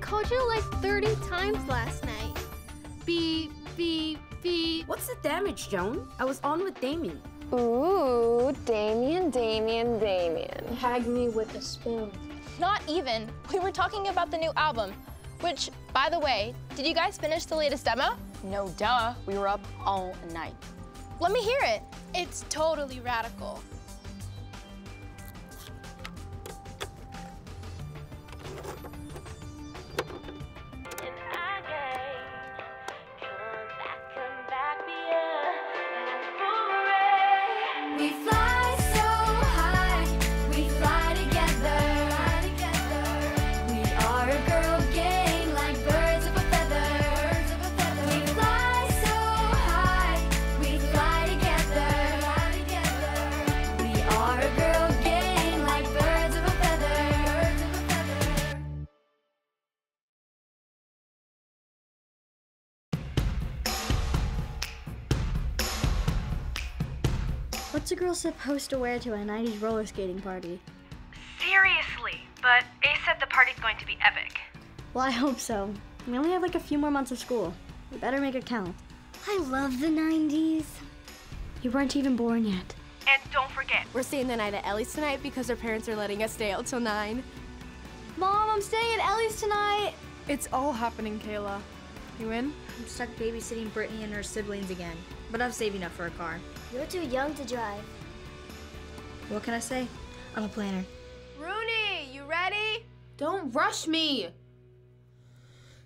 called you like 30 times last night. Beep, beep, beep. What's the damage, Joan? I was on with Damien. Ooh, Damien. Tag me with a spoon. Not even. We were talking about the new album, which, by the way, did you guys finish the latest demo? No, duh. We were up all night. Let me hear it. It's totally radical. We fly so high, we fly together. We are a girl gang like birds of a feather. We fly so high, we fly together. We are a girl gang like birds of a feather. What's a girl supposed to wear to a 90s roller skating party? Seriously, but Ace said the party's going to be epic. Well, I hope so. We only have like a few more months of school. We better make it count. I love the 90s. You weren't even born yet. And don't forget, We're staying the night at Ellie's tonight because our parents are letting us stay out till 9. Mom, I'm staying at Ellie's tonight. It's all happening, Kayla. You in? I'm stuck babysitting Brittany and her siblings again, but I'm saving up for a car. You're too young to drive. What can I say? I'm a planner. Rooney, you ready? Don't rush me.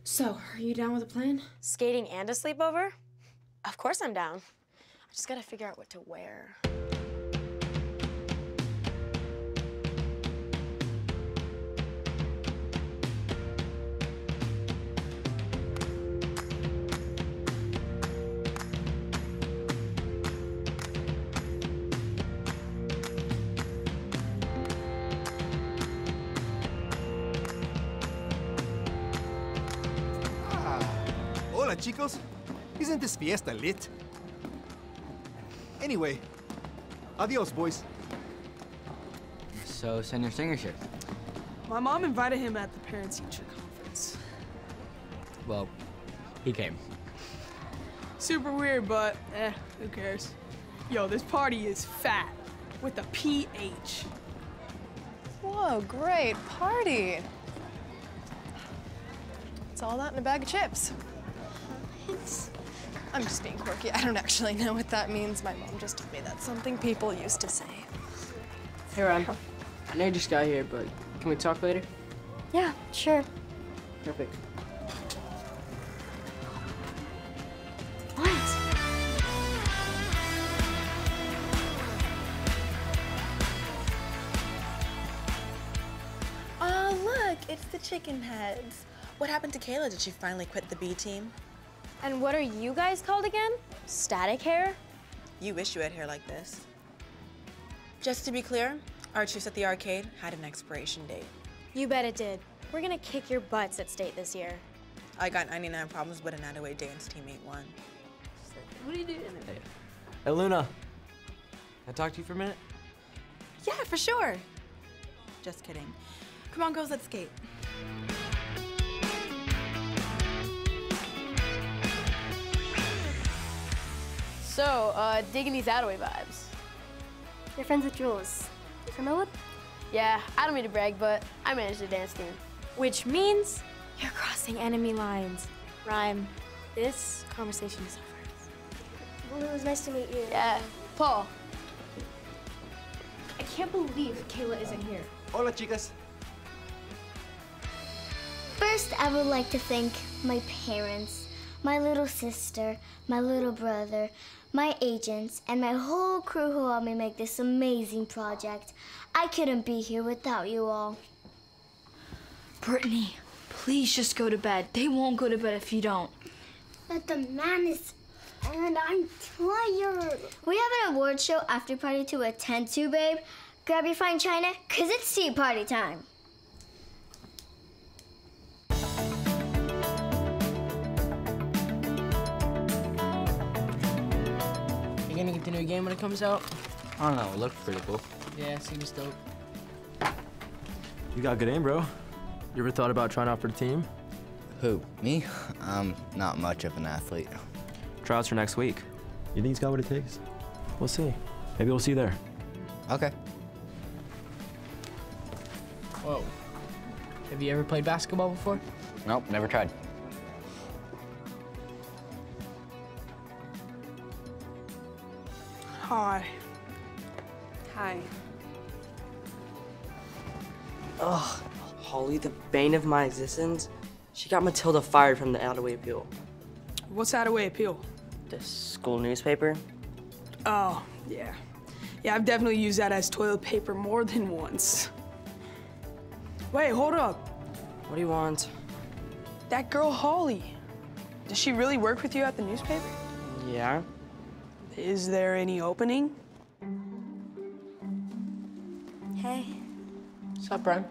So, are you down with a plan? Skating and a sleepover? Of course I'm down. I just gotta figure out what to wear. Hola, chicos. Isn't this fiesta lit? Anyway, adios, boys. So, send your singer shirt. My mom invited him at the parent-teacher conference. Well, he came. Super weird, but who cares? Yo, this party is fat with a PH. Whoa, great party. It's all that in a bag of chips. I'm just being quirky. I don't actually know what that means. My mom just told me that's something people used to say. Hey, Ron. I know you just got here, but can we talk later? Yeah, sure. Perfect. What? Oh, look, it's the chicken heads. What happened to Kayla? Did she finally quit the B team? And what are you guys called again? Static hair? You wish you had hair like this. Just to be clear, our truce at the arcade had an expiration date. You bet it did. We're gonna kick your butts at state this year. I got 99 problems, but an Attaway Dane's teammate won. What are you doing? Hey, Luna. Can I talk to you for a minute? Yeah, for sure. Just kidding. Come on, girls, let's skate. So, digging these Attaway vibes. You're friends with Jules. You from Millwood? Yeah, I don't mean to brag, but I managed the dance team. Which means you're crossing enemy lines. Rhyme. This conversation is over. Well, it was nice to meet you. Yeah. Paul. I can't believe Kayla isn't here. Hola, chicas. First, I would like to thank my parents, my little sister, my little brother, my agents, and my whole crew who helped me make this amazing project. I couldn't be here without you all. Brittany, please just go to bed. They won't go to bed if you don't. But the man is, and I'm tired. We have an award show after party to attend to, babe. Grab your fine china, 'cause it's tea party time. You gonna get the new game when it comes out? I don't know, it looks pretty cool. Yeah, seems dope. You got good aim, bro. You ever thought about trying out for the team? Who, me? I'm not much of an athlete. Tryouts are next week. You think he's got what it takes? We'll see. Maybe we'll see you there. Okay. Whoa. Have you ever played basketball before? Nope, never tried. Hi. Hi. Ugh, Holly, the bane of my existence. She got Matilda fired from the Outaway Appeal. What's Outaway Appeal? The school newspaper. Oh, yeah. Yeah, I've definitely used that as toilet paper more than once. Wait, hold up. What do you want? That girl, Holly. Does she really work with you at the newspaper? Yeah. Is there any opening? Hey. What's up, Brian?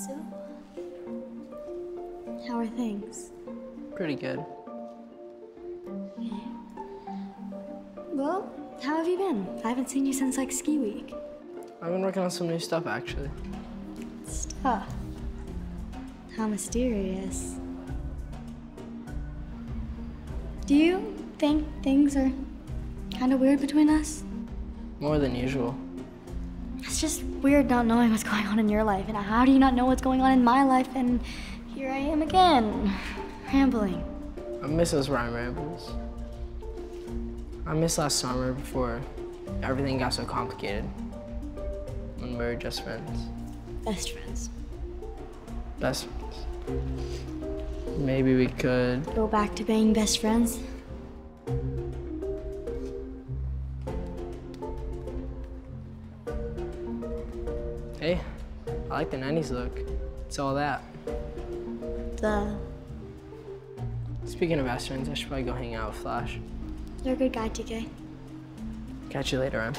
So, how are things? Pretty good. Well, how have you been? I haven't seen you since like ski week. I've been working on some new stuff, actually. Stuff. How mysterious. Do you think things are kind of weird between us? More than usual. It's just weird not knowing what's going on in your life, and how do you not know what's going on in my life, and here I am again, rambling. I miss those rhyme rambles. I miss last summer before everything got so complicated. When we were just friends. Best friends. Best friends. Maybe we could... Go back to being best friends? Hey, I like the 90s look. It's all that. Duh. Speaking of best friends, I should probably go hang out with Flash. You're a good guy, TK. Catch you later, Em.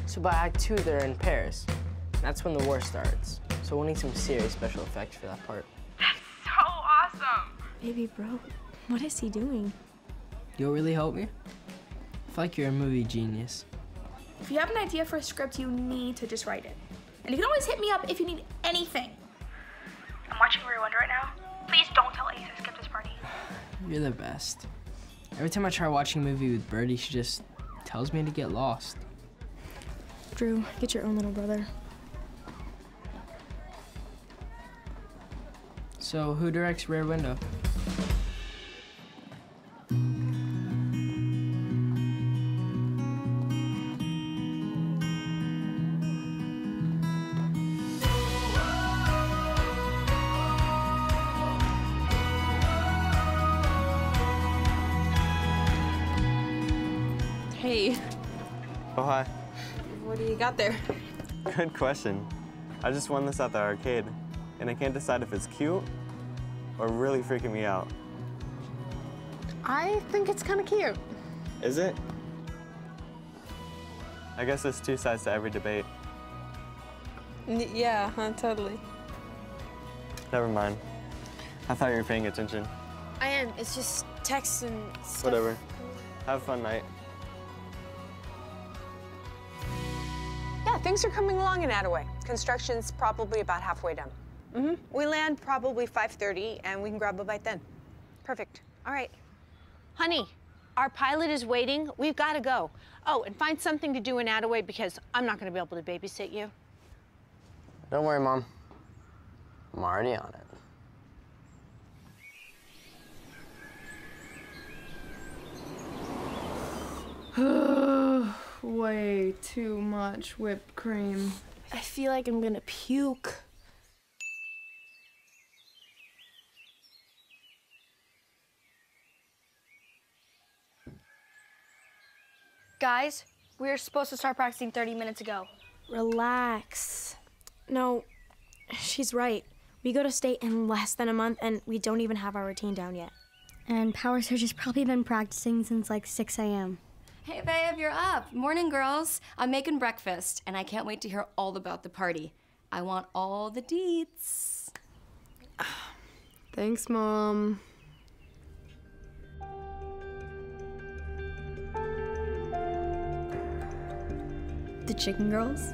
So by Act 2, they're in Paris. That's when the war starts. So we'll need some serious special effects for that part. That's so awesome! Baby bro, what is he doing? You'll really help me? I feel like you're a movie genius. If you have an idea for a script, you need to just write it. And you can always hit me up if you need anything. I'm watching Rewind right now. Please don't tell Ace I skipped this party. You're the best. Every time I try watching a movie with Birdie, she just tells me to get lost. Drew, get your own little brother. So who directs Rear Window? Hey, Oh, hi. what do you got there? Good question. I just won this at the arcade, and I can't decide if it's cute or really freaking me out. I think it's kind of cute. Is it? I guess there's two sides to every debate. Yeah, totally. Never mind. I thought you were paying attention. I am. It's just text and stuff. Whatever. Have a fun night. Yeah, things are coming along in Attaway. Construction's probably about halfway done. We land probably 5:30, and we can grab a bite then. Perfect. All right. Honey, our pilot is waiting. We've got to go. Oh, and find something to do in Attaway because I'm not going to be able to babysit you. Don't worry, Mom. I'm already on it. Way too much whipped cream. I feel like I'm gonna puke. Guys, we were supposed to start practicing 30 minutes ago. Relax. No, she's right. We go to state in less than a month, and we don't even have our routine down yet. And Power Surge has probably been practicing since like 6 a.m. Hey, babe, you're up. Morning, girls. I'm making breakfast, and I can't wait to hear all about the party. I want all the deets. Thanks, Mom. The Chicken Girls?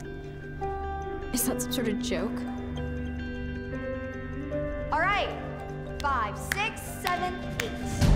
Is that some sort of joke? All right, 5, 6, 7, 8.